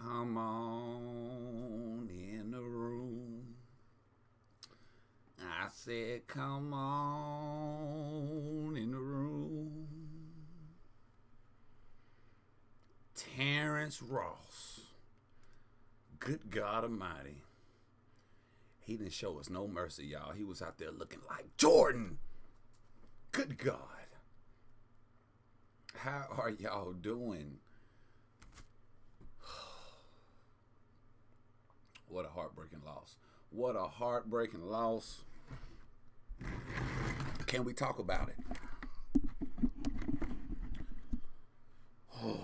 Come on in the room. I said, come on in the room. Terrence Ross. Good God Almighty. He didn't show us no mercy, y'all. He was out there looking like Jordan. Good God. How are y'all doing? What a heartbreaking loss. What a heartbreaking loss. Can we talk about it? Oh.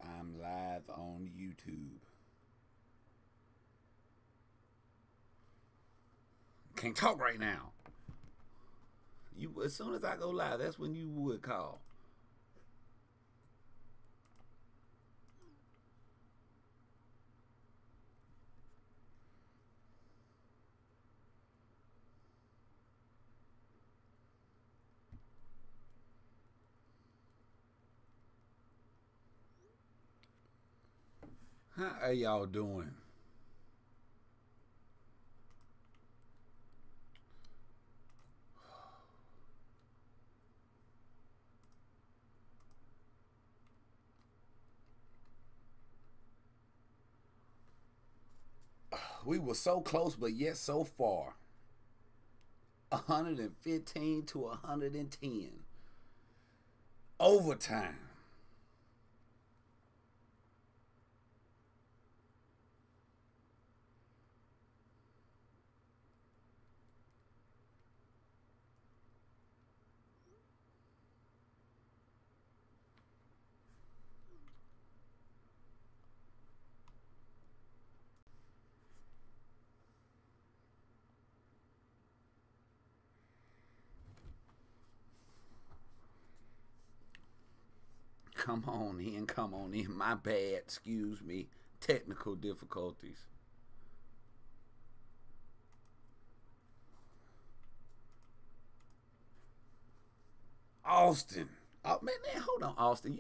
I'm live on YouTube. Can't talk right now. As soon as I go live, that's when you would call. How are y'all doing? We were so close, but yet so far. 115 to 110. Overtime. Come on in, come on in. My bad, excuse me. Technical difficulties. Austin. Oh, man, hold on, Austin.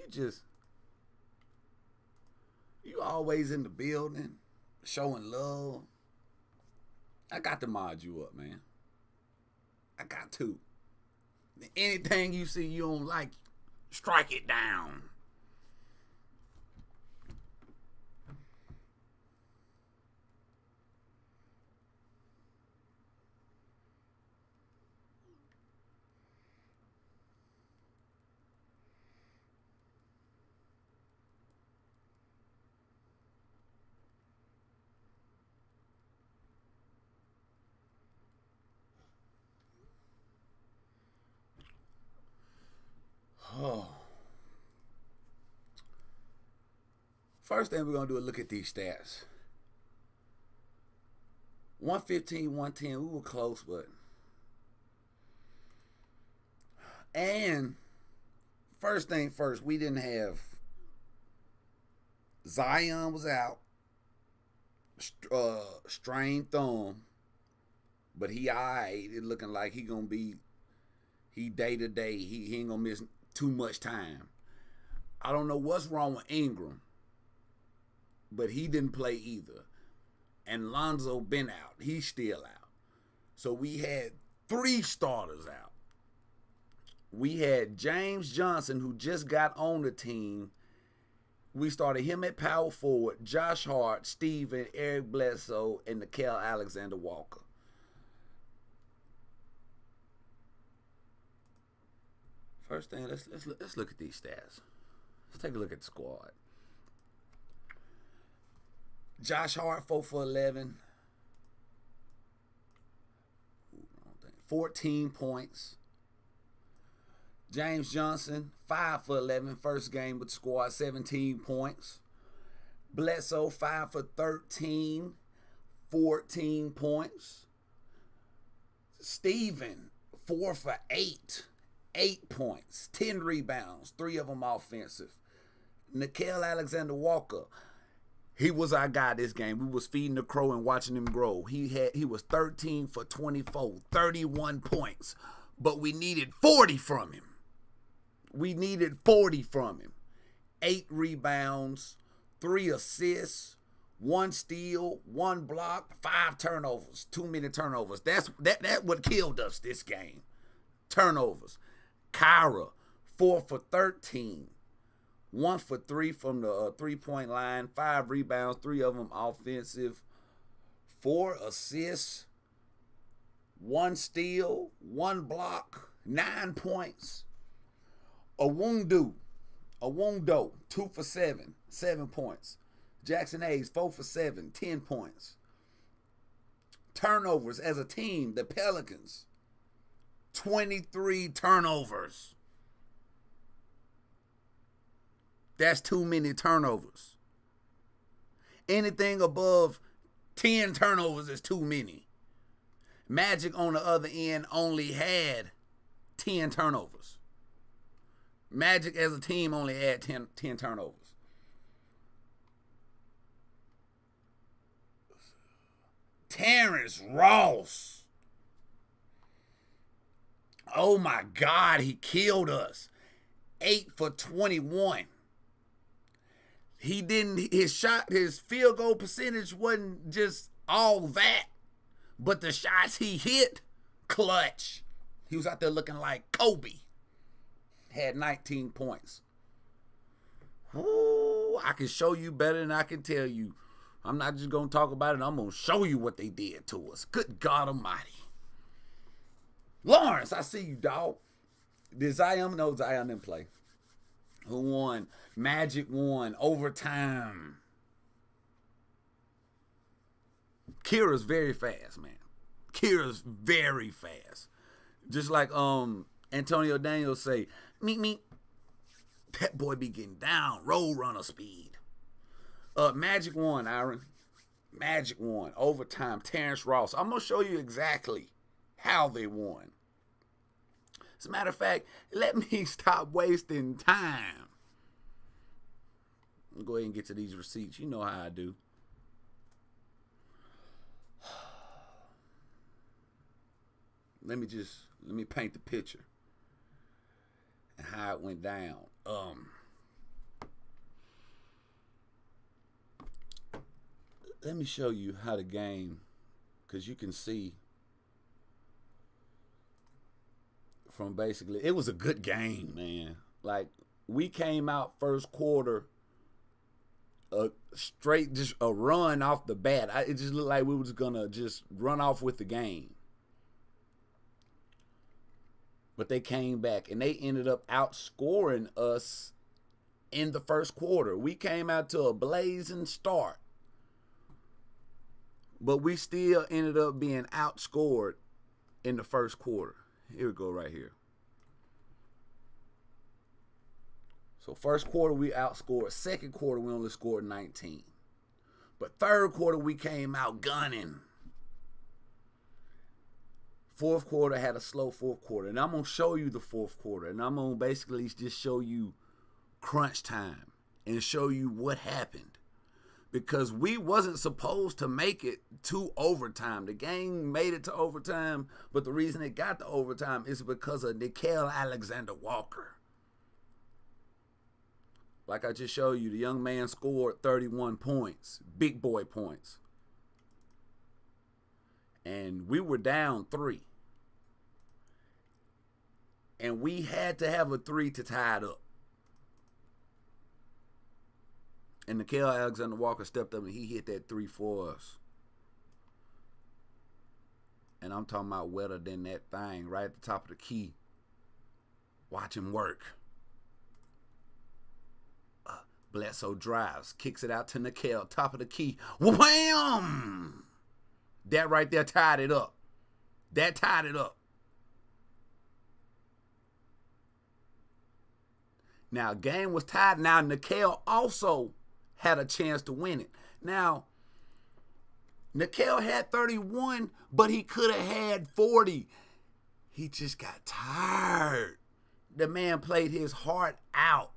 You always in the building, showing love. I got to mod you up, man. I got to. Anything you see you don't like, strike it down. Oh. First thing we're going to do is look at these stats. 115, 110, we were close, but... And first thing first, we didn't have... Zion was out. Strained thumb. But he alright. It looking like he going to be... He day to day. He ain't going to miss too much time. I don't know what's wrong with Ingram, but he didn't play either. And Lonzo been out. He's still out. So we had 3 starters out. We had James Johnson, who just got on the team. We started him at power forward, Josh Hart, Steven, Eric Bledsoe, and Nickeil Alexander-Walker. First thing, let's look at these stats. Let's take a look at the squad. Josh Hart, 4 for 11. 14 points. James Johnson, 5 for 11. First game with the squad, 17 points. Bledsoe, 5 for 13. 14 points. Steven, 4 for 8. 8 points, 10 rebounds, 3 of them offensive. Nickeil Alexander-Walker, he was our guy this game. We was feeding the crow and watching him grow. He was 13 for 24, 31 points. But we needed 40 from him. 8 rebounds, 3 assists, 1 steal, 1 block, 5 turnovers. Too many turnovers. That what killed us this game. Turnovers. Kyra, 4 for 13. 1 for 3 from the 3-point line. 5 rebounds, 3 of them offensive. 4 assists. 1 steal, 1 block, 9 points. Awundo, 2 for 7, 7 points. Jackson Hayes, 4 for 7, 10 points. Turnovers as a team, the Pelicans, 23 turnovers. That's too many turnovers. Anything above 10 turnovers is too many. Magic on the other end only had 10 turnovers. Magic as a team only had 10 turnovers. Terrence Ross. Oh my God, he killed us. 8 for 21. His field goal percentage wasn't just all that. But the shots he hit, clutch. He was out there looking like Kobe. Had 19 points. Ooh, I can show you better than I can tell you. I'm not just going to talk about it. I'm going to show you what they did to us. Good God Almighty. Lawrence, I see you, dog. Did Zion? No, Zion didn't play. Who won? Magic won. Overtime. Kira's very fast, man. Kira's very fast. Just like Antonio Daniels say, meet. That boy be getting down. Road runner speed. Magic won, Aaron. Magic won. Overtime. Terrence Ross. I'm going to show you exactly how they won. As a matter of fact, let me stop wasting time. I'll go ahead and get to these receipts. You know how I do. Let me paint the picture and how it went down. Let me show you how the game, because you can see from basically, it was a good game, man. Like, we came out first quarter straight, just a run off the bat. It just looked like we was gonna just run off with the game. But they came back and they ended up outscoring us in the first quarter. We came out to a blazing start, but we still ended up being outscored in the first quarter. Here we go right here. So first quarter we outscored. Second quarter we only scored 19. But third quarter we came out gunning. Fourth quarter had a slow fourth quarter. And I'm going to show you the fourth quarter. And I'm going to basically just show you crunch time and show you what happened. Because we wasn't supposed to make it to overtime. The game made it to overtime, but the reason it got to overtime is because of Nickeil Alexander-Walker. Like I just showed you, the young man scored 31 points, big boy points. And we were down 3. And we had to have a 3 to tie it up. And Nickeil Alexander-Walker stepped up and he hit that 3 for us. And I'm talking about wetter than that thing, right at the top of the key. Watch him work. Bledsoe drives, kicks it out to Nickeil, top of the key. Wham! That right there tied it up. That tied it up. Now, game was tied. Now, Nickeil also had a chance to win it. Now, Nickeil had 31, but he could have had 40. He just got tired. The man played his heart out.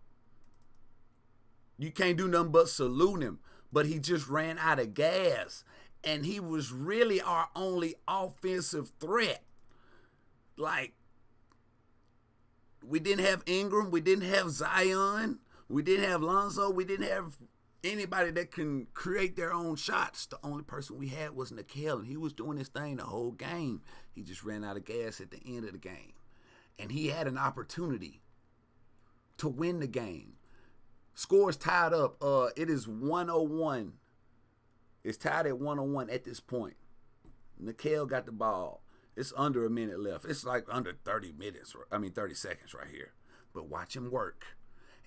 You can't do nothing but salute him. But he just ran out of gas. And he was really our only offensive threat. Like, we didn't have Ingram. We didn't have Zion. We didn't have Lonzo. We didn't have anybody that can create their own shots. The only person we had was Nickel, and he was doing his thing the whole game. He just ran out of gas at the end of the game. And he had an opportunity to win the game. Scores tied up. It is 101. It's tied at 101 at this point. Nickel got the ball. It's under a minute left. It's like under 30 seconds right here. But watch him work.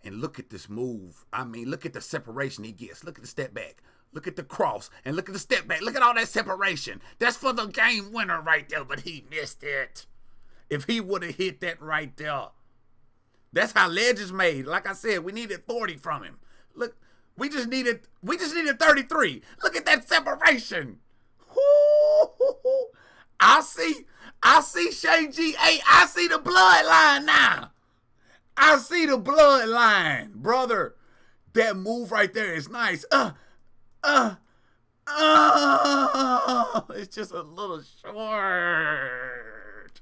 And look at this move. Look at the separation he gets. Look at the step back. Look at the cross. And look at the step back. Look at all that separation. That's for the game winner right there. But he missed it. If he would have hit that right there. That's how Legends made. Like I said, we needed 40 from him. Look, we just needed 33. Look at that separation. Woo-hoo-hoo. I see Shay G. Hey, I see the bloodline now. I see the bloodline, brother. That move right there is nice. It's just a little short.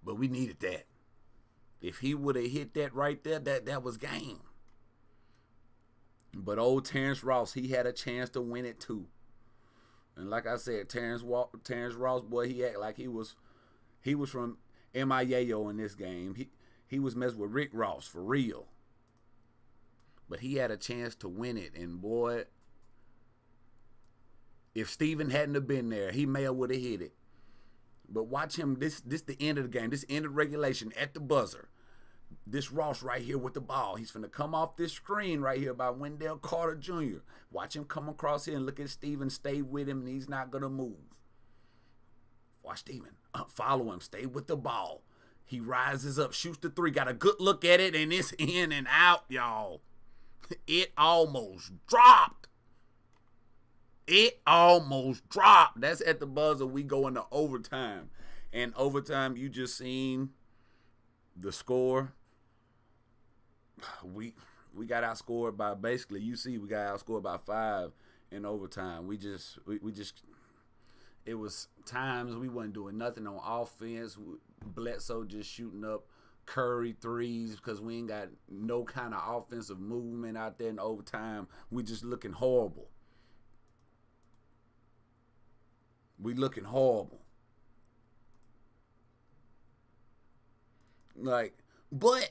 But we needed that. If he would have hit that right there, that was game. But old Terrence Ross, he had a chance to win it too. And like I said, Terrence Ross, boy, he acted like he was from MIAO in this game. He was messing with Rick Ross for real. But he had a chance to win it. And boy, if Steven hadn't have been there, he may have would have hit it. But watch him, this the end of the game. This end of regulation at the buzzer. This Ross right here with the ball. He's finna come off this screen right here by Wendell Carter Jr. Watch him come across here and look at Steven. Stay with him, and he's not going to move. Watch Steven. Follow him. Stay with the ball. He rises up, shoots the three. Got a good look at it, and it's in and out, y'all. It almost dropped. It almost dropped. That's at the buzzer. We go into overtime. And overtime, you just seen the score. We got outscored by basically, we got outscored by 5 in overtime. We just it was times we wasn't doing nothing on offense. Bledsoe just shooting up Curry threes because we ain't got no kind of offensive movement out there in overtime. We just looking horrible. We looking horrible. But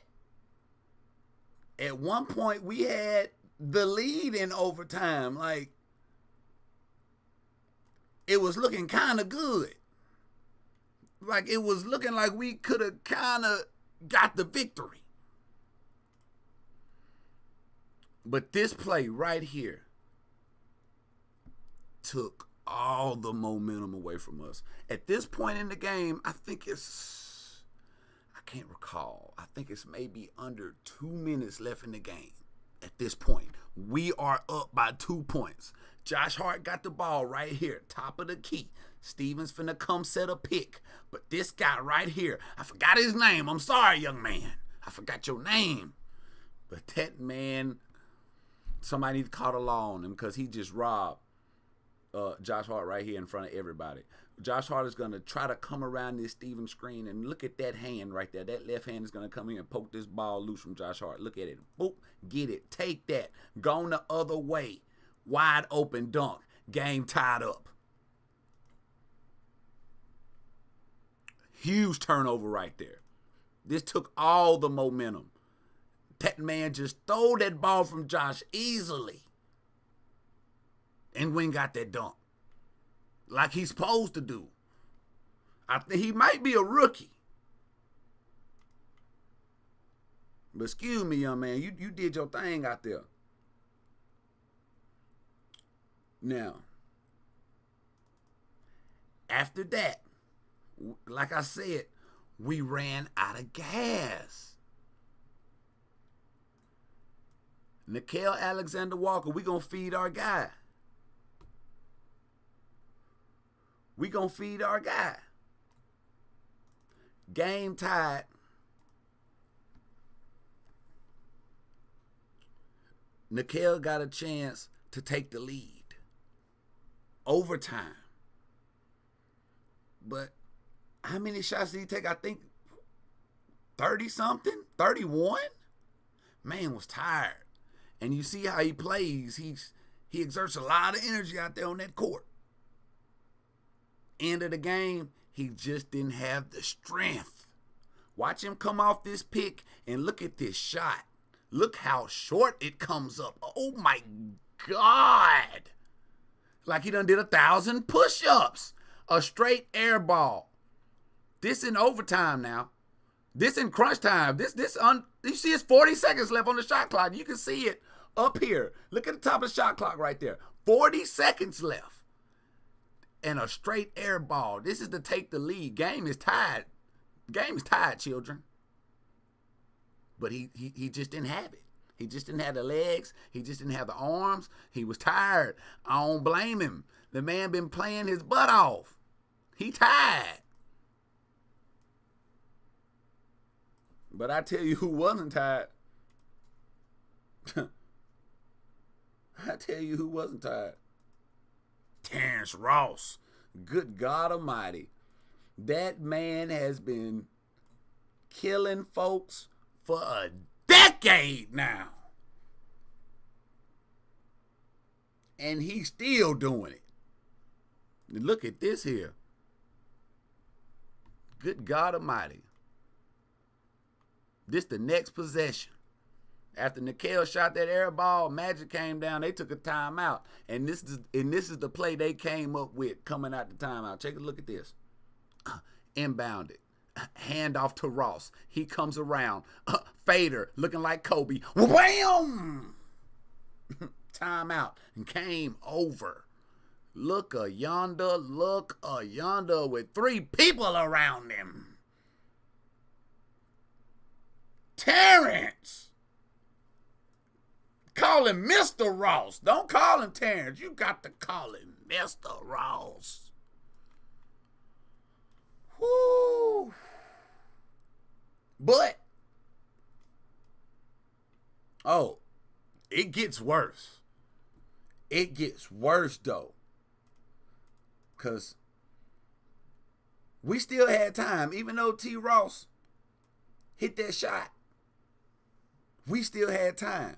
at one point we had the lead in overtime. It was looking kind of good. It was looking like we could have kind of got the victory. But this play right here took all the momentum away from us. At this point in the game, I can't recall. I think it's maybe under 2 minutes left in the game. At this point, we are up by 2 points. Josh Hart got the ball right here, top of the key. Stevens finna come set a pick. But this guy right here, I forgot his name. I'm sorry, young man. I forgot your name. But that man, somebody needs to call the law on him because he just robbed Josh Hart right here in front of everybody. Josh Hart is going to try to come around this Steven screen, and look at that hand right there. That left hand is going to come in and poke this ball loose from Josh Hart. Look at it. Boop. Get it. Take that. Gone the other way. Wide open dunk. Game tied up. Huge turnover right there. This took all the momentum. That man just threw that ball from Josh easily. And Wynn got that dunk. Like he's supposed to do. I think he might be a rookie. But excuse me, young man, you did your thing out there. Now, after that, like I said, we ran out of gas. Nickel Alexander-Walker, we going to feed our guy. Game tied. Nickel got a chance to take the lead. Overtime. But how many shots did he take? I think 30-something? 31? Man was tired. And you see how he plays. He exerts a lot of energy out there on that court. End of the game, he just didn't have the strength. Watch him come off this pick and look at this shot. Look how short it comes up. Oh my God. Like he done did 1,000 push-ups. A straight air ball. This in overtime now. This in crunch time. You see it's 40 seconds left on the shot clock. You can see it up here. Look at the top of the shot clock right there. 40 seconds left. And a straight air ball. This is to take the lead. Game is tied. Game is tied, children. But he just didn't have it. He just didn't have the legs. He just didn't have the arms. He was tired. I don't blame him. The man been playing his butt off. He tired. But I tell you who wasn't tired. I tell you who wasn't tired. Terrence Ross. Good God Almighty. That man has been killing folks for a decade now. And he's still doing it. Look at this here. Good God Almighty. This the next possession. After Nickel shot that air ball, Magic came down. They took a timeout. And this is the play they came up with coming out the timeout. Take a look at this. Inbounded. Hand off to Ross. He comes around. Fader looking like Kobe. Wham! Timeout. And came over. Look a yonder with 3 people around him. Terrence. Call him Mr. Ross. Don't call him Terrence. You got to call him Mr. Ross. Whoo. But, it gets worse. It gets worse, though. Because we still had time. Even though T. Ross hit that shot, we still had time.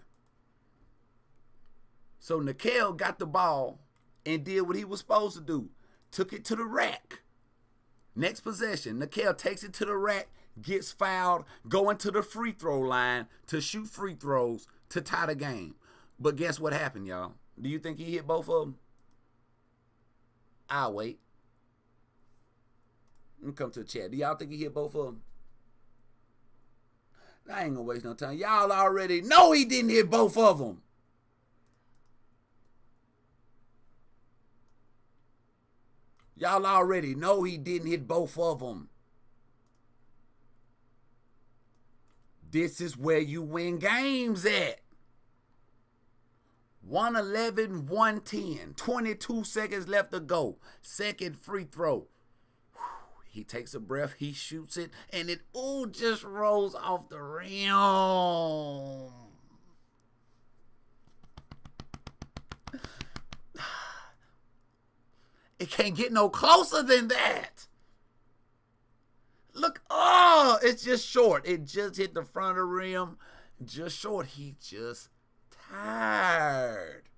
So Nickel got the ball and did what he was supposed to do. Took it to the rack. Next possession, Nickel takes it to the rack, gets fouled, going to the free throw line to shoot free throws to tie the game. But guess what happened, y'all? Do you think he hit both of them? I'll wait. Let me come to the chat. Do y'all think he hit both of them? I ain't gonna waste no time. Y'all already know he didn't hit both of them. Y'all already know he didn't hit both of them. This is where you win games at. 111-110. 22 seconds left to go. Second free throw. He takes a breath. He shoots it. And it just rolls off the rim. It can't get no closer than that. Look, it's just short. It just hit the front of the rim. Just short. He just tired.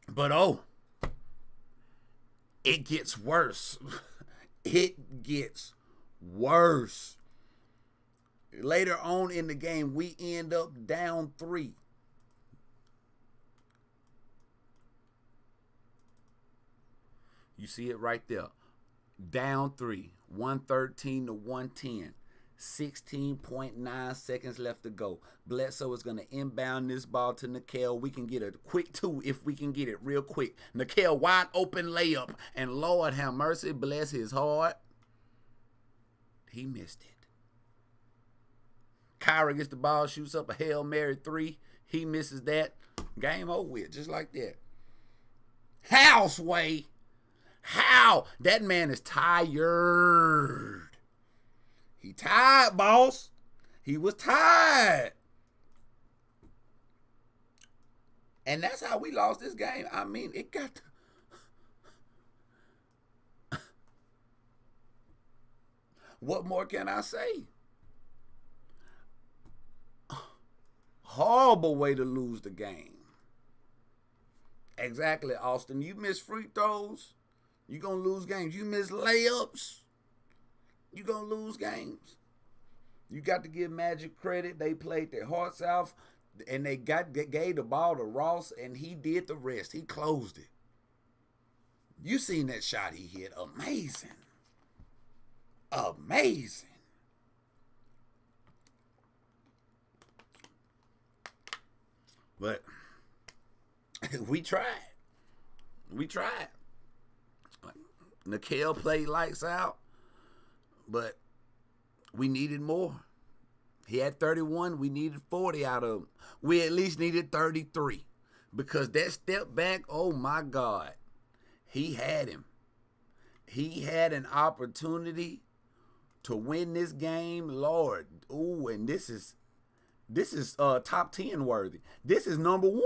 But it gets worse. It gets worse. Later on in the game, we end up down 3. You see it right there. Down 3. 113-110. 16.9 seconds left to go. Bledsoe is going to inbound this ball to Nickel. We can get a quick 2 if we can get it real quick. Nickel wide open layup. And Lord have mercy, bless his heart. He missed it. Kyra gets the ball, shoots up a Hail Mary 3. He misses that. Game over with, just like that. Houseway. How? That man is tired. He tired, boss. He was tired. And that's how we lost this game. I mean, it got to... What more can I say? Horrible way to lose the game. Exactly, Austin. You miss free throws, you're going to lose games. You miss layups, you're going to lose games. You got to give Magic credit. They played their hearts out, and they gave the ball to Ross, and he did the rest. He closed it. You seen that shot he hit. Amazing. Amazing. But we tried. We tried. Nikhil played lights out, but we needed more. He had 31. We needed 40 out of him. We at least needed 33 because that step back, oh my God, he had him. He had an opportunity to win this game, Lord. Ooh, and this is top 10 worthy. This is number 1.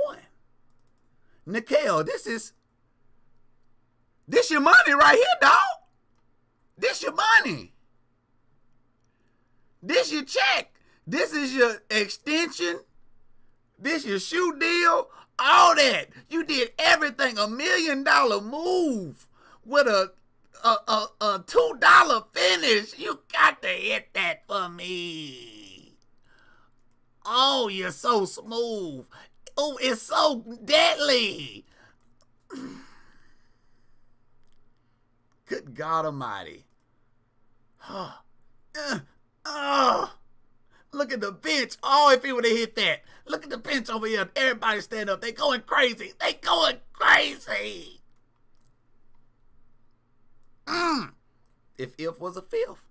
Nikhil, this your money right here, dog. This your money. This your check. This is your extension. This your shoe deal. All that. You did everything. $1 million move with a $2 finish. You got to hit that for me. Oh, you're so smooth. Oh, it's so deadly. Good God Almighty. Look at the bench. Oh, if he would have hit that. Look at the bench over here. Everybody stand up. They going crazy. They going crazy. If was a fifth.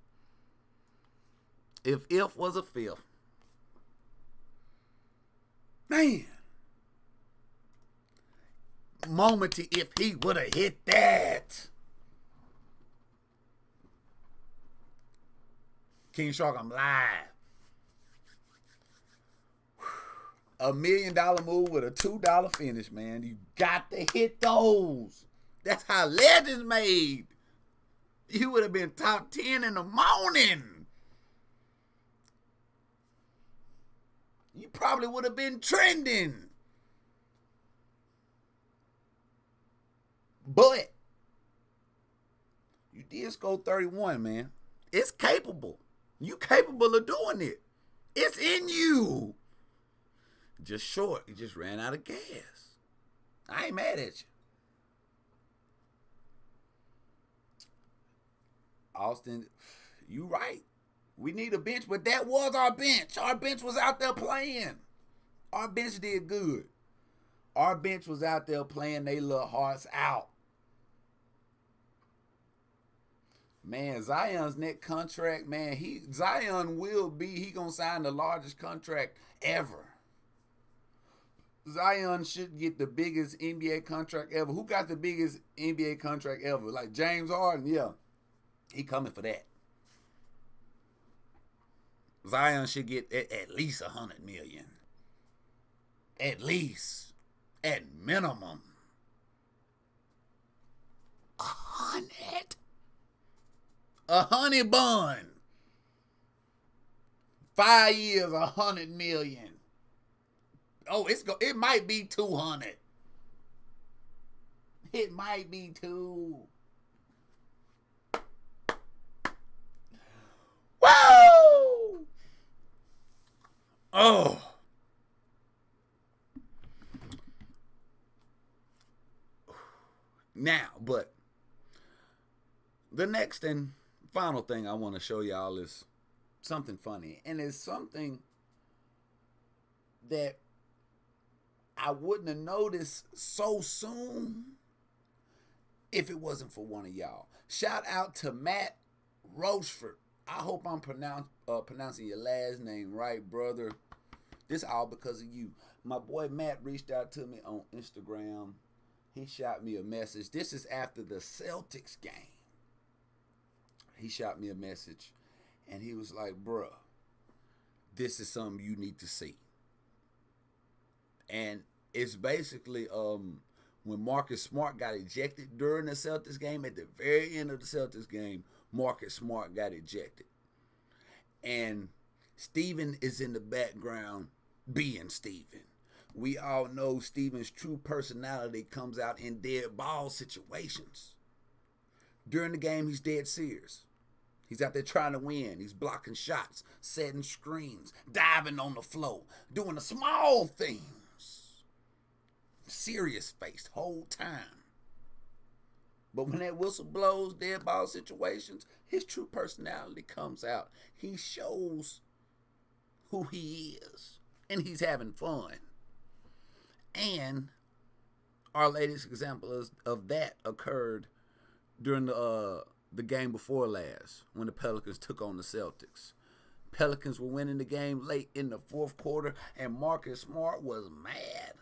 If was a fifth. Man. Momenty if he would have hit that. King Shark, I'm live. $1 million move with a $2 finish, man. You got to hit those. That's how legends made. You would have been top 10 in the morning. You probably would have been trending. But you did score 31, man. It's capable. You capable of doing it. It's in you. Just short. You just ran out of gas. I ain't mad at you. Austin, you right. We need a bench, but that was our bench. Our bench was out there playing. Our bench did good. Our bench was out there playing their little hearts out. Man, Zion's next contract, man, Zion he gonna sign the largest contract ever. Zion should get the biggest NBA contract ever. Who got the biggest NBA contract ever? Like James Harden? Yeah. He coming for that. Zion should get at least $100 million. At least. At minimum. 100. A honey bun. 5 years, $100 million. Oh, it might be 200. It might be 2. Whoa! Oh. Now, but the next and final thing I want to show y'all is something funny. And it's something that I wouldn't have noticed so soon if it wasn't for one of y'all. Shout out to Matt Rochford. I hope I'm pronouncing your last name right, brother. This all because of you. My boy Matt reached out to me on Instagram. He shot me a message. This is after the Celtics game. He shot me a message. And he was like, bruh, this is something you need to see. And it's basically when Marcus Smart got ejected during the Celtics game, at the very end of the Celtics game, Marcus Smart got ejected. And Steven is in the background being Steven. We all know Steven's true personality comes out in dead ball situations. During the game, he's dead serious. He's out there trying to win. He's blocking shots, setting screens, diving on the floor, doing the small things. Serious faced whole time. But when that whistle blows, dead ball situations, his true personality comes out. He shows who he is, and he's having fun. And our latest example of that occurred during the game before last, when the Pelicans took on the Celtics. Pelicans were winning the game late in the fourth quarter, and Marcus Smart was mad.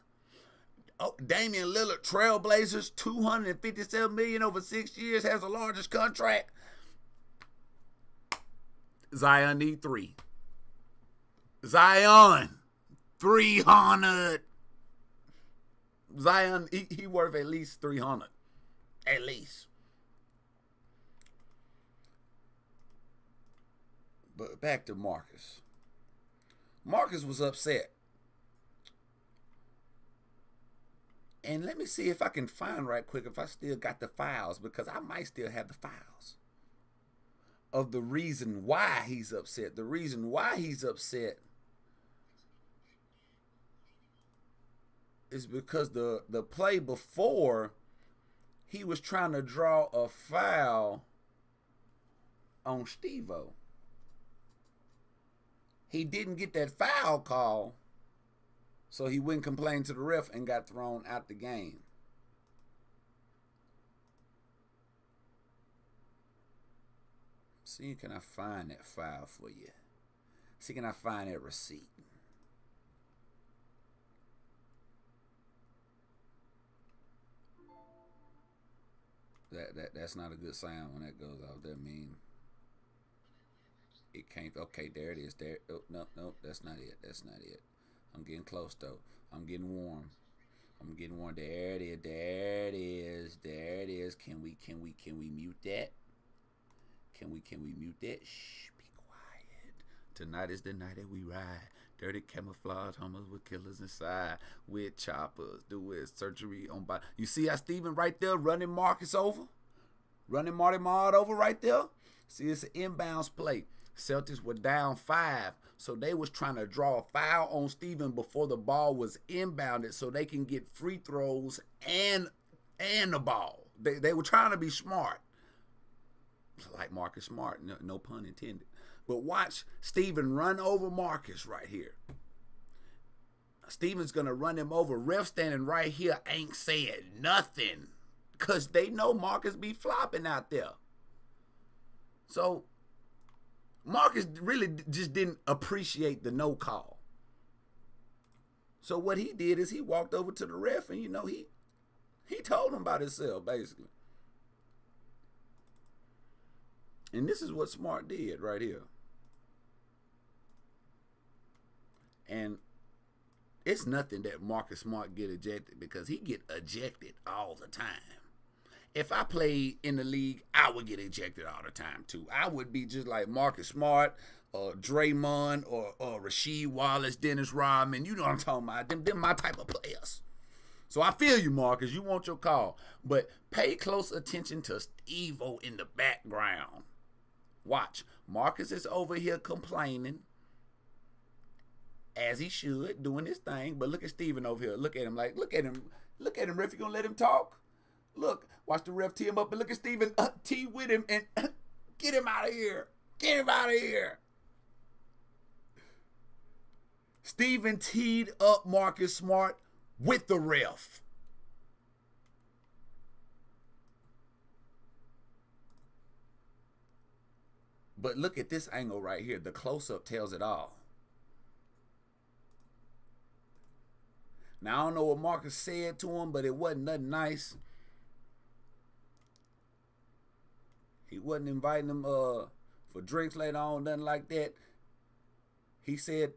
Oh, Damian Lillard, Trailblazers, $257 million over 6 years, has the largest contract. Zion need 3. Zion, 300. Zion, he worth at least 300. At least. But back to Marcus. Marcus was upset. And let me see if I can find right quick if I still got the files, because I might still have the files of the reason why he's upset. The reason why he's upset is because the play before, he was trying to draw a foul on Steve-O. He didn't get that foul call, so he wouldn't complain to the ref and got thrown out the game. See, can I find that file for you? See, can I find that receipt? That's not a good sound when that goes off. That means it can't. Okay, there it is. There. Oh, no, that's not it. That's not it. I'm getting close though. I'm getting warm. There it is. There it is. There it is. Can we mute that? Can we mute that? Shh, be quiet. Tonight is the night that we ride. Dirty camouflage hummers with killers inside. With choppers. Do it surgery on body. You see how Steven right there running Marcus over? Running Marty Mard over right there? See, it's an inbounds play. Celtics were down 5, so they was trying to draw a foul on Steven before the ball was inbounded so they can get free throws and the ball. They were trying to be smart. Like Marcus Smart, no pun intended. But watch Steven run over Marcus right here. Steven's going to run him over. Ref standing right here ain't saying nothing, because they know Marcus be flopping out there. So Marcus really just didn't appreciate the no call. So what he did is he walked over to the ref and, he told him about himself, basically. And this is what Smart did right here. And it's nothing that Marcus Smart get ejected, because he get ejected all the time. If I played in the league, I would get ejected all the time too. I would be just like Marcus Smart, or Draymond, or Rasheed Wallace, Dennis Rodman. You know what I'm talking about. Them my type of players. So I feel you, Marcus. You want your call. But pay close attention to Steve-O in the background. Watch. Marcus is over here complaining, as he should, doing his thing. But look at Steven over here. Look at him. Look at him, ref. You gonna let him talk? Look, watch the ref tee him up, and look at Steven tee with him and get him out of here. Get him out of here. Steven teed up Marcus Smart with the ref. But look at this angle right here. The close-up tells it all. Now, I don't know what Marcus said to him, but it wasn't nothing nice. He wasn't inviting him for for drinks later on, nothing like that. He said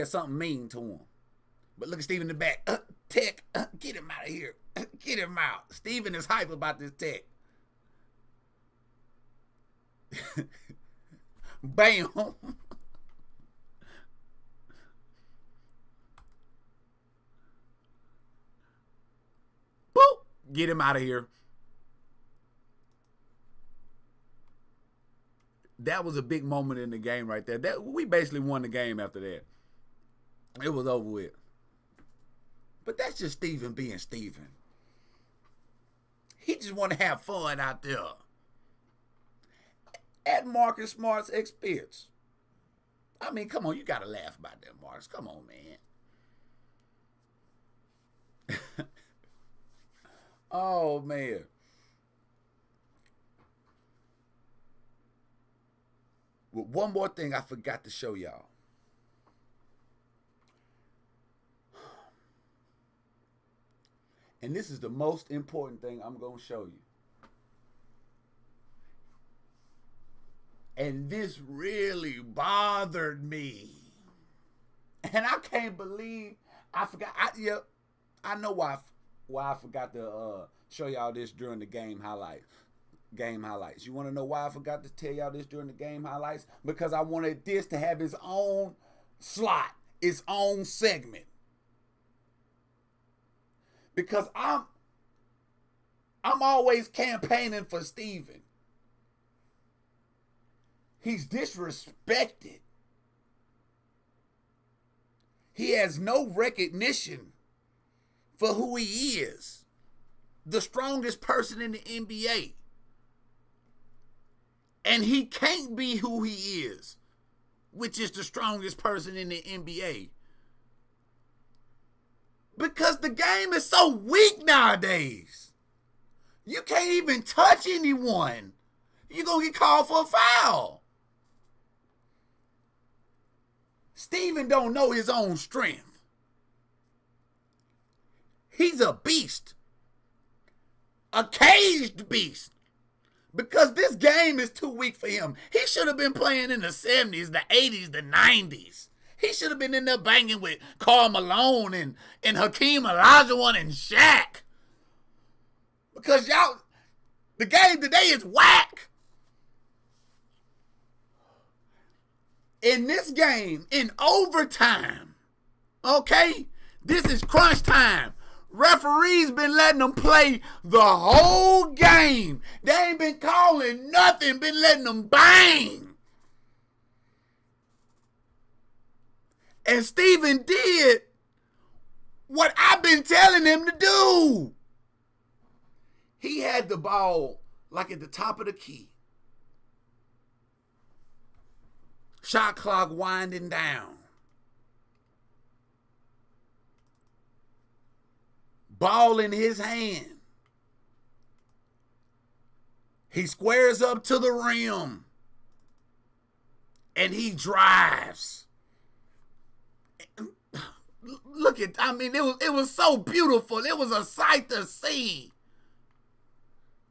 something mean to him. But look at Steve in the back. Tech, get him out of here. Get him out. Steven is hype about this Tech. Bam. Boop. Get him out of here. That was a big moment in the game right there. We basically won the game after that. It was over with. But that's just Steven being Steven. He just want to have fun out there. At Marcus Smart's expense. I mean, come on, you got to laugh about that, Marcus. Come on, man. Oh, man. Well, one more thing I forgot to show y'all. And this is the most important thing I'm going to show you. And this really bothered me. And I can't believe I forgot. I know why I forgot to show y'all this during the game highlights. You want to know why I forgot to tell y'all this during the game highlights? Because I wanted this to have its own slot, its own segment. Because I'm always campaigning for Steven. He's disrespected. He has no recognition for who he is. The strongest person in the NBA. And he can't be who he is, which is the strongest person in the NBA. Because the game is so weak nowadays. You can't even touch anyone. You're going to get called for a foul. Steven don't know his own strength. He's a beast. A caged beast. Because this game is too weak for him. He should have been playing in the 70s, the 80s, the 90s. He should have been in there banging with Karl Malone and Hakeem Olajuwon and Shaq. Because y'all, the game today is whack. In this game, in overtime, okay, this is crunch time. Referees been letting them play the whole game. They ain't been calling nothing, been letting them bang. And Steven did what I've been telling him to do. He had the ball like at the top of the key. Shot clock winding down. Ball in his hand. He squares up to the rim. And he drives. Look at, I mean, it was so beautiful. It was a sight to see.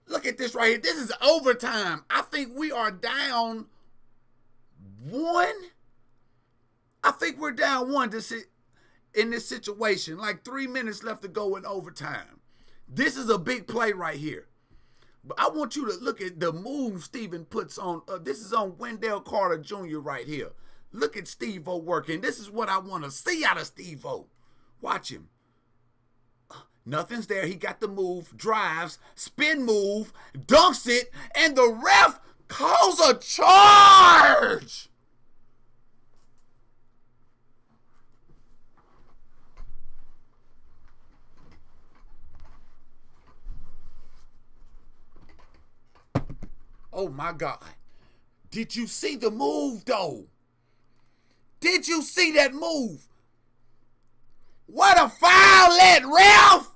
Look at this right here. This is overtime. I think we are down 1. I think we're down 1 in this situation. Like 3 minutes left to go in overtime. This is a big play right here. But I want you to look at the move Steven puts on. This is on Wendell Carter Jr. right here. Look at Steve-O working. This is what I want to see out of Steve-O. Watch him. Nothing's there. He got the move, drives, spin move, dunks it, and the ref calls a charge. Oh my God. Did you see the move though? Did you see that move? What a foul at ref!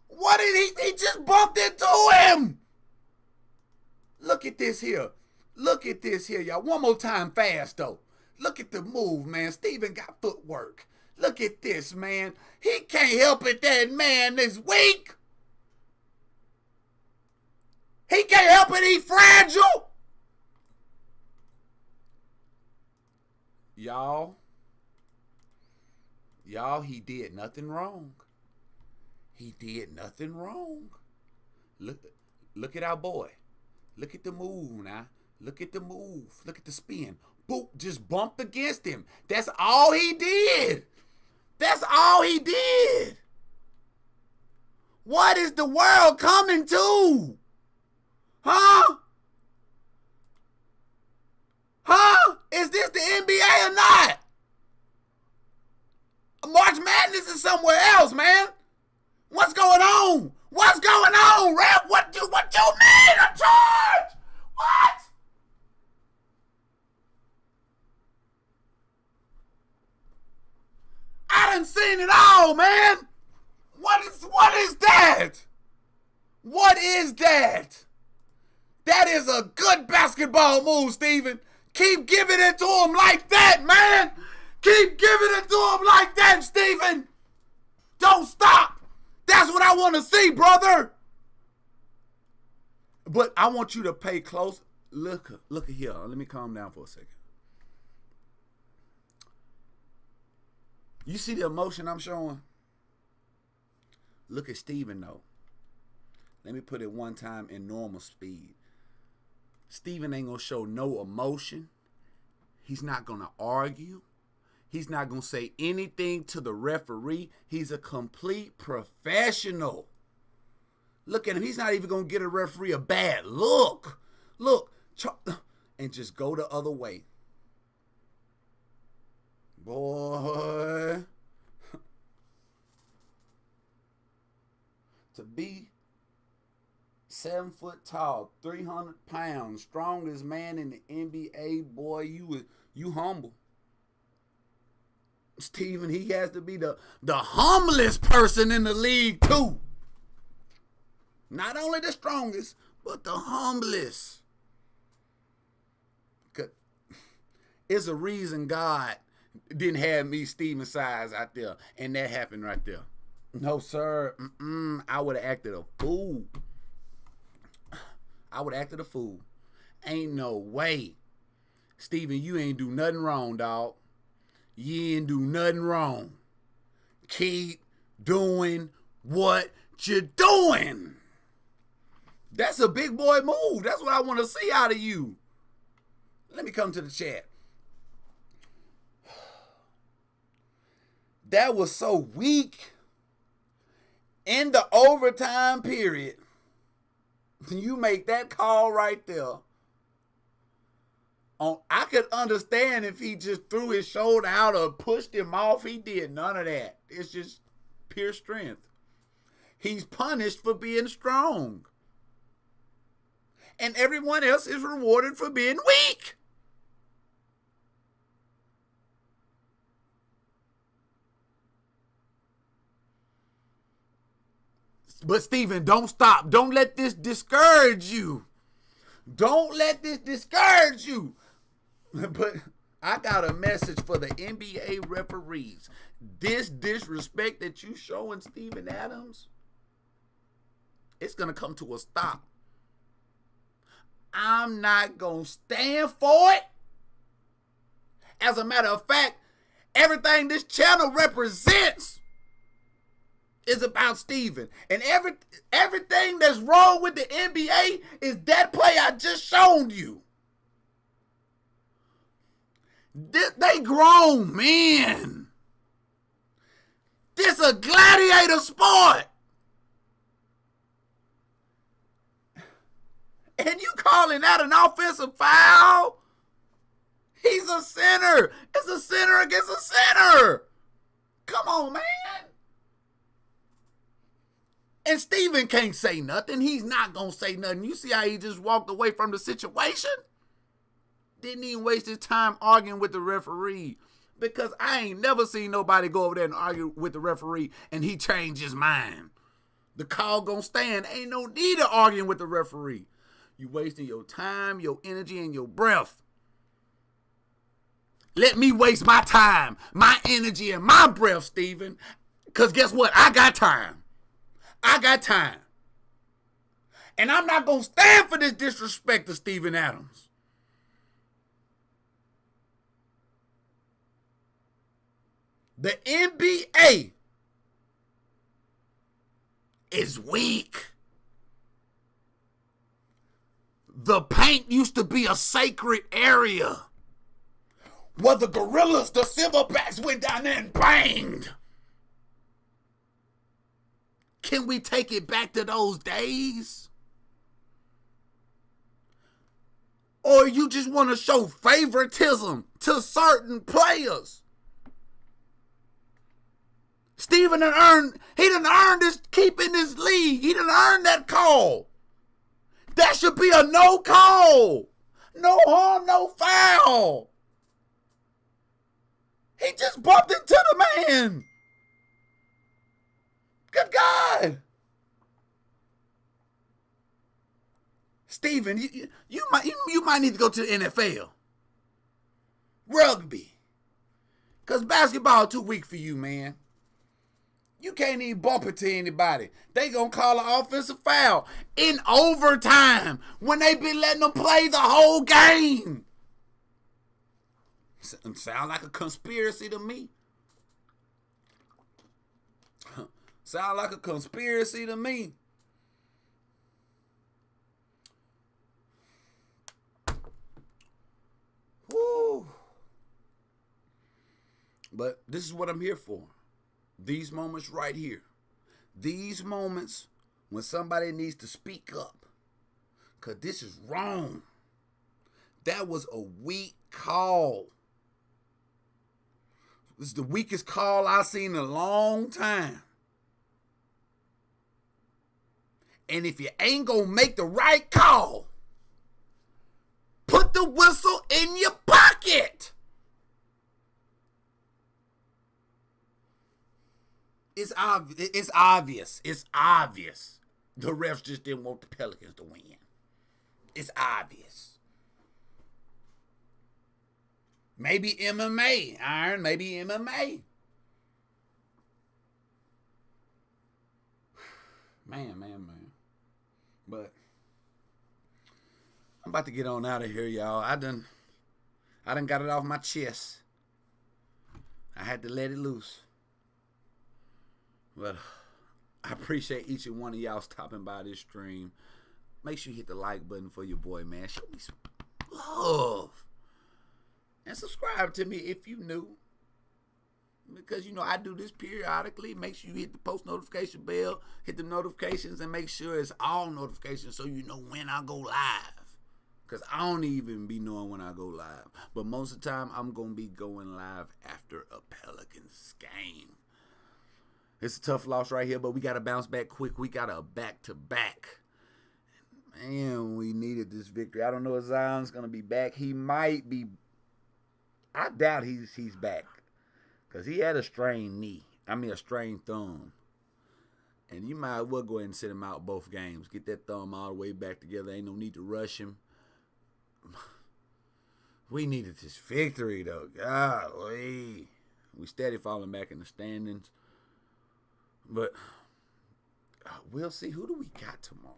What did he just bumped into him? Look at this here. Look at this here, y'all. One more time fast though. Look at the move, man. Steven got footwork. Look at this, man. He can't help it that man is weak. He can't help it, he's fragile. Y'all, he did nothing wrong. He did nothing wrong. Look at our boy. Look at the move now. Look at the move. Look at the spin. Boop, just bumped against him. That's all he did. That's all he did. What is the world coming to? Huh? Huh? Is this the NBA or not? March Madness is somewhere else, man. What's going on? What's going on, ref? What you mean a charge? What? I done seen it all, man. What is that? What is that? That is a good basketball move, Steven. Keep giving it to him like that, man. Keep giving it to him like that, Steven. Don't stop. That's what I want to see, brother. But I want you to pay close. Look here. Let me calm down for a second. You see the emotion I'm showing? Look at Steven, though. Let me put it one time in normal speed. Steven ain't going to show no emotion. He's not going to argue. He's not going to say anything to the referee. He's a complete professional. Look at him. He's not even going to get a referee a bad look. Look. And just go the other way. Boy. To be 7 foot tall, 300 pounds, strongest man in the NBA, boy, you humble. Steven, he has to be the humblest person in the league too. Not only the strongest, but the humblest. It's a reason God didn't have me Steven size out there, and that happened right there. No, sir. I would have acted a fool. Ain't no way. Steven, you ain't do nothing wrong, dog. You ain't do nothing wrong. Keep doing what you're doing. That's a big boy move. That's what I want to see out of you. Let me come to the chat. That was so weak. In the overtime period, you make that call right there. I could understand if he just threw his shoulder out or pushed him off. He did none of that. It's just pure strength. He's punished for being strong. And everyone else is rewarded for being weak. But Steven, don't stop. Don't let this discourage you. Don't let this discourage you. But I got a message for the NBA referees. This disrespect that you showing Steven Adams, it's going to come to a stop. I'm not going to stand for it. As a matter of fact, everything this channel represents is about Steven. And everything that's wrong with the NBA is that play I just shown you. They grown men. This a gladiator sport. And you calling that an offensive foul? He's a center. It's a center against a center. Come on, man. And Steven can't say nothing. He's not going to say nothing. You see how he just walked away from the situation? Didn't even waste his time arguing with the referee. Because I ain't never seen nobody go over there and argue with the referee and he changed his mind. The call gonna stand. Ain't no need to arguing with the referee. You wasting your time, your energy, and your breath. Let me waste my time, my energy, and my breath, Steven. Because guess what? I got time. I got time. And I'm not going to stand for this disrespect to Steven Adams. The NBA is weak. The paint used to be a sacred area where the gorillas, the silverbacks, went down there and banged. Can we take it back to those days? Or you just want to show favoritism to certain players? Steven done earned his keep in this league. He done earned that call. That should be a no call. No harm, no foul. He just bumped into the man. Good God. Steven, you might need to go to the NFL. Rugby. Because basketball too weak for you, man. You can't even bump it to anybody. They gonna call an offensive foul in overtime when they been letting them play the whole game. Sound like a conspiracy to me. Sound like a conspiracy to me. Woo. But this is what I'm here for. These moments right here. These moments when somebody needs to speak up. Because this is wrong. That was a weak call. This is the weakest call I've seen in a long time. And if you ain't going to make the right call, put the whistle in your pocket. It's obvious. It's obvious. The refs just didn't want the Pelicans to win. It's obvious. Maybe MMA, Iron. Maybe MMA. Man. But I'm about to get on out of here, y'all. I done got it off my chest. I had to let it loose. But I appreciate each and one of y'all stopping by this stream. Make sure you hit the like button for your boy, man. Show me some love. And subscribe to me if you new. Because, I do this periodically. Make sure you hit the post notification bell. Hit the notifications and make sure it's all notifications so you know when I go live. Because I don't even be knowing when I go live. But most of the time, I'm going to be going live after a Pelicans game. It's a tough loss right here, but we got to bounce back quick. We got a back-to-back. Man, we needed this victory. I don't know if Zion's going to be back. He might be. I doubt he's back. Because he had a strained a strained thumb. And you might as well go ahead and sit him out both games. Get that thumb all the way back together. Ain't no need to rush him. We needed this victory, though. Golly. We steady falling back in the standings. But we'll see. Who do we got tomorrow?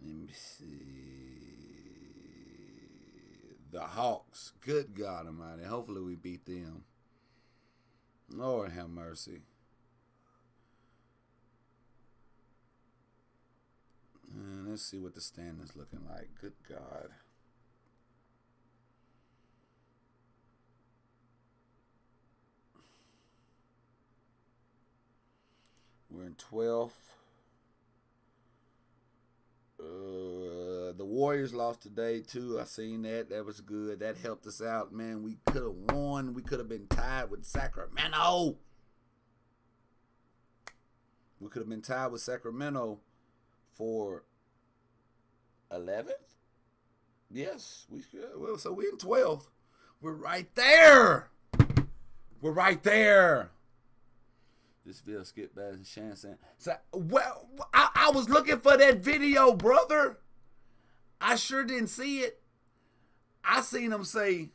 Let me see. The Hawks. Good God Almighty. Hopefully we beat them. Lord have mercy. And let's see what the standings looking like. Good God. We're in 12th. The Warriors lost today, too. I seen that. That was good. That helped us out, man. We could have won. We could have been tied with Sacramento. We could have been tied with Sacramento for 11th? Yes. Well, so we're in 12th. We're right there. We're right there. This Bill skip back and Shan saying, so, well, I was looking for that video, brother. I sure didn't see it. I seen them say,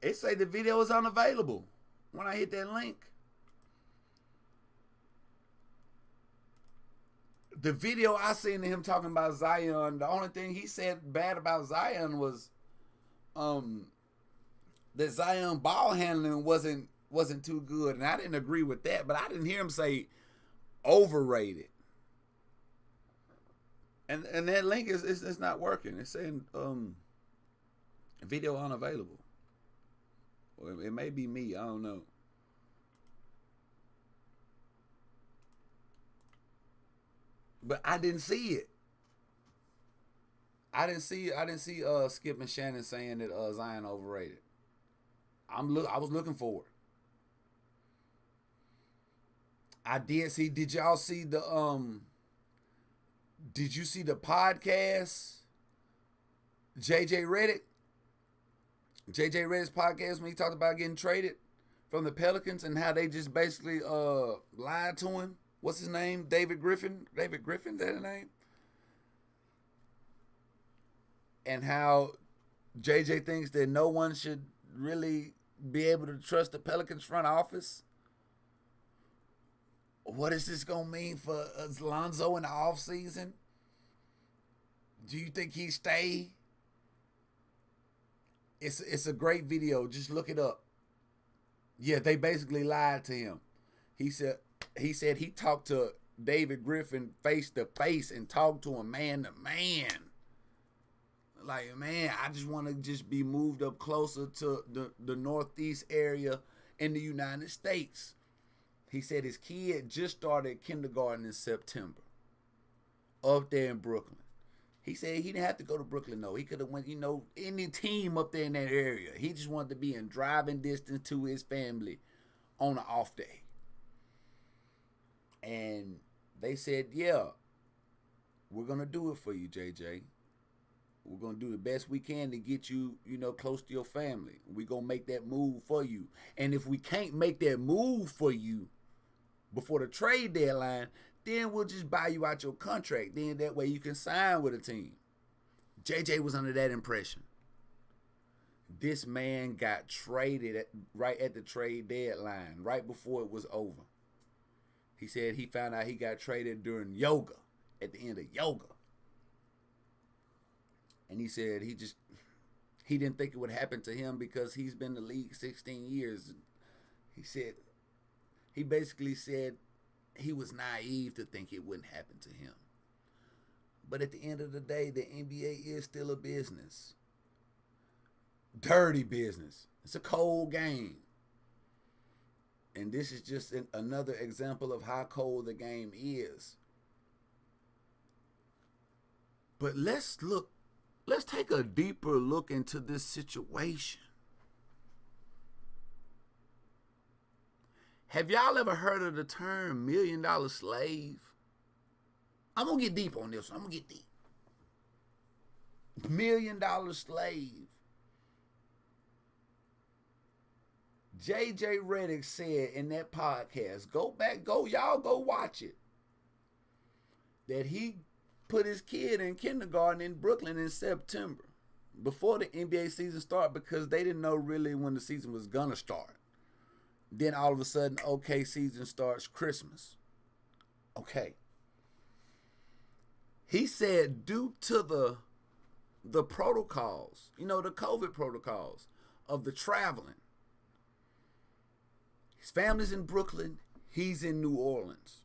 it say the video is unavailable. when I hit that link. The video I seen of him talking about Zion, the only thing he said bad about Zion was that Zion ball handling wasn't too good, and I didn't agree with that, but I didn't hear him say overrated. And that link is not working. It's saying video unavailable. Or it may be me. I don't know. But I didn't see it. I didn't see Skip and Shannon saying that Zion overrated. I was looking for it. I did see. Did y'all see the Did you see the podcast? JJ Redick's podcast when he talked about getting traded from the Pelicans and how they just basically lied to him. What's his name? David Griffin? Is that his name? And how JJ thinks that no one should really be able to trust the Pelicans front office. What is this going to mean for Lonzo in the offseason? Do you think he stay? It's a great video. Just look it up. Yeah, they basically lied to him. He said he talked to David Griffin face to face and talked to him man to man. Like, man, I just want to just be moved up closer to the Northeast area in the United States. He said his kid just started kindergarten in September up there in Brooklyn. He said he didn't have to go to Brooklyn, though. He could have went, any team up there in that area. He just wanted to be in driving distance to his family on an off day. And they said, yeah, we're going to do it for you, JJ. We're going to do the best we can to get you, close to your family. We're going to make that move for you. And if we can't make that move for you before the trade deadline, then we'll just buy you out your contract. Then that way you can sign with a team. JJ was under that impression. This man got traded right at the trade deadline, right before it was over. He said he found out he got traded during yoga, at the end of yoga. And he said he didn't think it would happen to him because he's been in the league 16 years. He basically said he was naive to think it wouldn't happen to him. But at the end of the day, the NBA is still a business. Dirty business. It's a cold game. And this is just another example of how cold the game is. But let's take a deeper look into this situation. Have y'all ever heard of the term $1 million slave? I'm going to get deep on this one. I'm going to get deep. $1 million slave. JJ Redick said in that podcast, y'all go watch it, that he put his kid in kindergarten in Brooklyn in September before the NBA season started because they didn't know really when the season was going to start. Then all of a sudden, okay, season starts Christmas. Okay. He said due to the protocols, the COVID protocols of the traveling, his family's in Brooklyn, he's in New Orleans.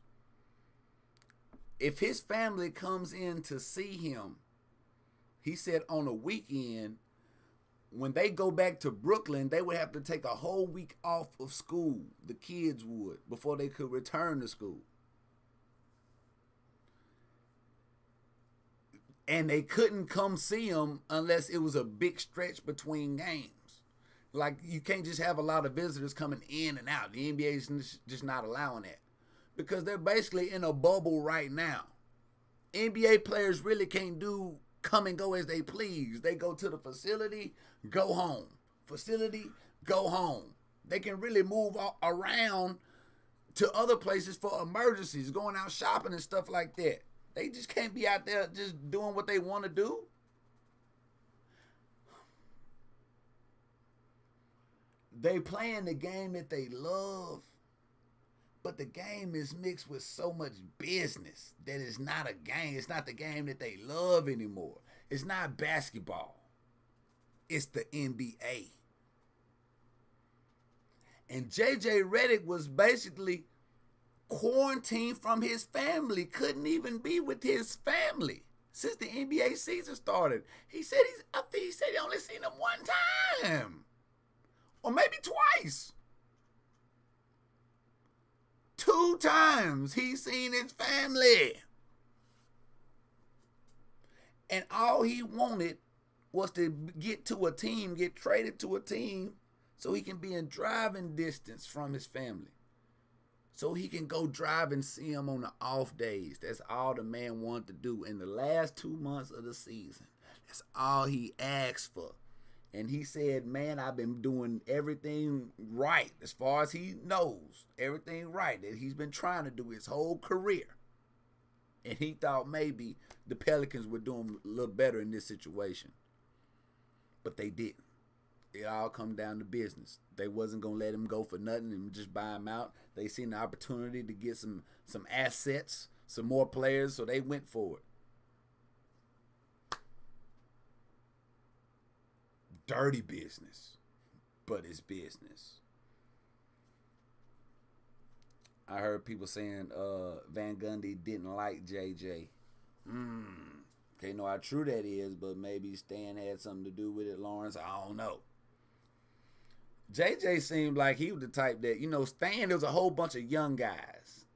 If his family comes in to see him, he said on a weekend, when they go back to Brooklyn, they would have to take a whole week off of school. The kids would, before they could return to school. And they couldn't come see him unless it was a big stretch between games. Like, you can't just have a lot of visitors coming in and out. The NBA is just not allowing that. Because they're basically in a bubble right now. NBA players really can't come and go as they please. They go to the facility, go home. Facility, go home. They can really move around to other places for emergencies, going out shopping and stuff like that. They just can't be out there just doing what they want to do. They playing the game that they love, but the game is mixed with so much business that it's not a game. It's not the game that they love anymore. It's not basketball. It's the NBA. And JJ Redick was basically quarantined from his family. Couldn't even be with his family since the NBA season started. He said he only seen him one time. Or maybe twice. 2 times he's seen his family. And all he wanted was to get traded to a team so he can be in driving distance from his family. So he can go drive and see him on the off days. That's all the man wanted to do in the last 2 months of the season. That's all he asked for. And he said, man, I've been doing everything right as far as he knows. Everything right that he's been trying to do his whole career. And he thought maybe the Pelicans were doing a little better in this situation. But they didn't. It all come down to business. They wasn't going to let him go for nothing and just buy him out. They seen the opportunity to get some assets, some more players, so they went for it. Dirty business, but it's business. I heard people saying Van Gundy didn't like JJ. Can't know how true that is, but maybe Stan had something to do with it, Lawrence. I don't know. JJ seemed like he was the type that, Stan, there was a whole bunch of young guys.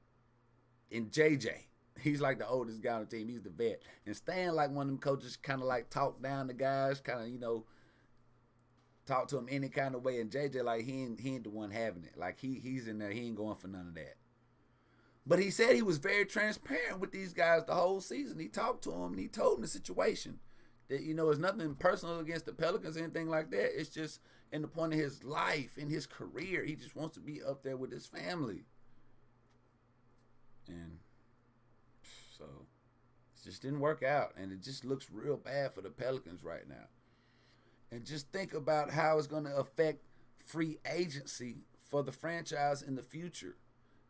And JJ, he's like the oldest guy on the team. He's the vet. And Stan, like one of them coaches, kind of like talk down the guys, kind of, talk to him any kind of way. And JJ, like, he ain't the one having it. Like, he's in there. He ain't going for none of that. But he said he was very transparent with these guys the whole season. He talked to them and he told them the situation. That, it's nothing personal against the Pelicans or anything like that. It's just in the point of his life, in his career. He just wants to be up there with his family. And so it just didn't work out. And it just looks real bad for the Pelicans right now. And just think about how it's going to affect free agency for the franchise in the future.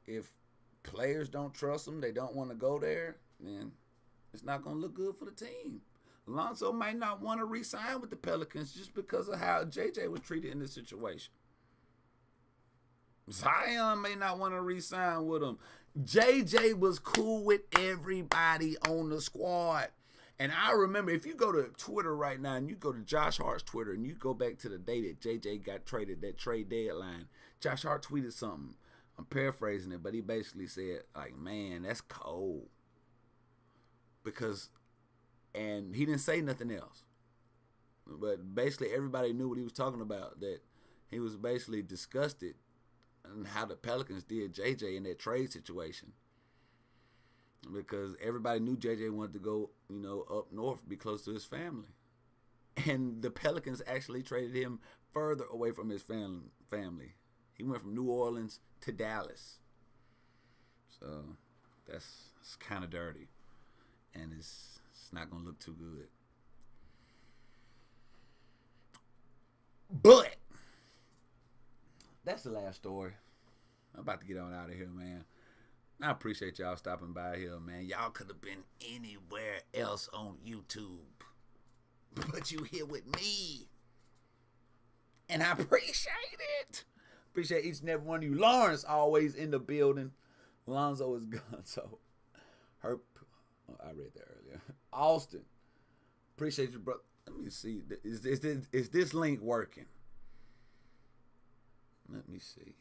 If players don't trust them, they don't want to go there, then it's not going to look good for the team. Alonzo might not want to re-sign with the Pelicans just because of how JJ was treated in this situation. Zion may not want to re-sign with him. JJ was cool with everybody on the squad. And I remember, if you go to Twitter right now and you go to Josh Hart's Twitter and you go back to the day that JJ got traded, that trade deadline, Josh Hart tweeted something. I'm paraphrasing it, but he basically said, like, man, that's cold. And he didn't say nothing else. But basically everybody knew what he was talking about, that he was basically disgusted on how the Pelicans did JJ in that trade situation. Because everybody knew JJ wanted to go, up north, be close to his family. And the Pelicans actually traded him further away from his family. He went from New Orleans to Dallas. So that's kind of dirty. And it's not going to look too good. But that's the last story. I'm about to get on out of here, man. I appreciate y'all stopping by here, man. Y'all could have been anywhere else on YouTube. But you here with me. And I appreciate it. Appreciate each and every one of you. Lawrence always in the building. Lonzo is gone, so I read that earlier. Austin, appreciate you, bro. Let me see. Is this link working? Let me see.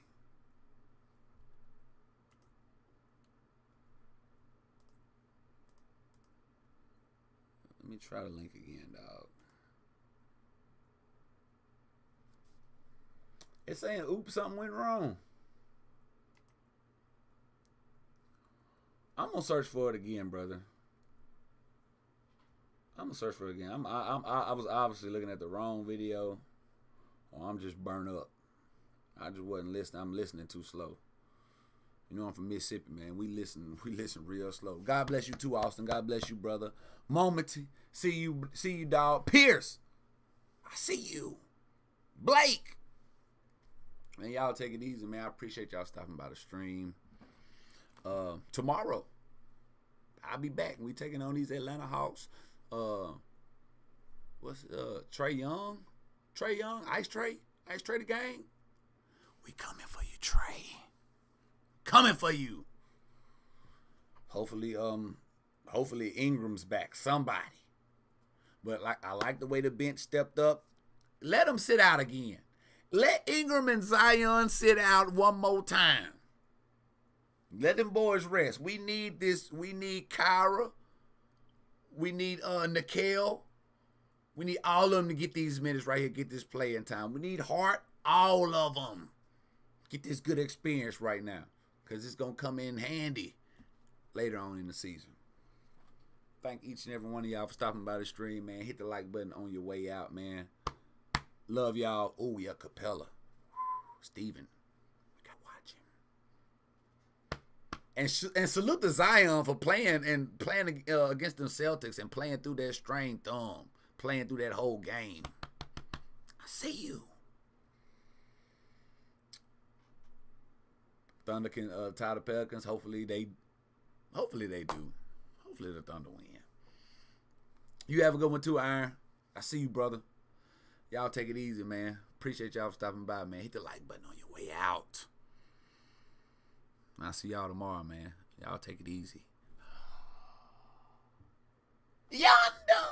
Let me try the link again, dog. It's saying, oops, something went wrong. I'm gonna search for it again, brother. I'm gonna search for it again. I was obviously looking at the wrong video, or I'm just burnt up. I just wasn't listening. I'm listening too slow. I'm from Mississippi, man. We listen real slow. God bless you too, Austin. God bless you, brother. Momenty. See you, dog. Pierce. I see you. Blake. Man, y'all take it easy, man. I appreciate y'all stopping by the stream. Tomorrow, I'll be back. We taking on these Atlanta Hawks. What's Trey Young? Trey Young, Ice Trey the gang. We coming for you, Trey. Coming for you. Hopefully Ingram's back. Somebody. But I like the way the bench stepped up. Let them sit out again. Let Ingram and Zion sit out one more time. Let them boys rest. We need this. We need Kyra. We need Nickel. We need all of them to get these minutes right here, get this playing time. We need Hart, all of them. Get this good experience right now because it's going to come in handy later on in the season. Thank each and every one of y'all for stopping by the stream, man. Hit the like button on your way out, man. Love y'all. Oh, yeah, Capella. Steven. I got watching. And salute to Zion for playing against the Celtics and playing through that strained thumb. Playing through that whole game. I see you. Thunder can tie the Pelicans. Hopefully they do. Hopefully the Thunder win. You have a good one too, Iron. I see you, brother. Y'all take it easy, man. Appreciate y'all for stopping by, man. Hit the like button on your way out. I'll see y'all tomorrow, man. Y'all take it easy. Yonder.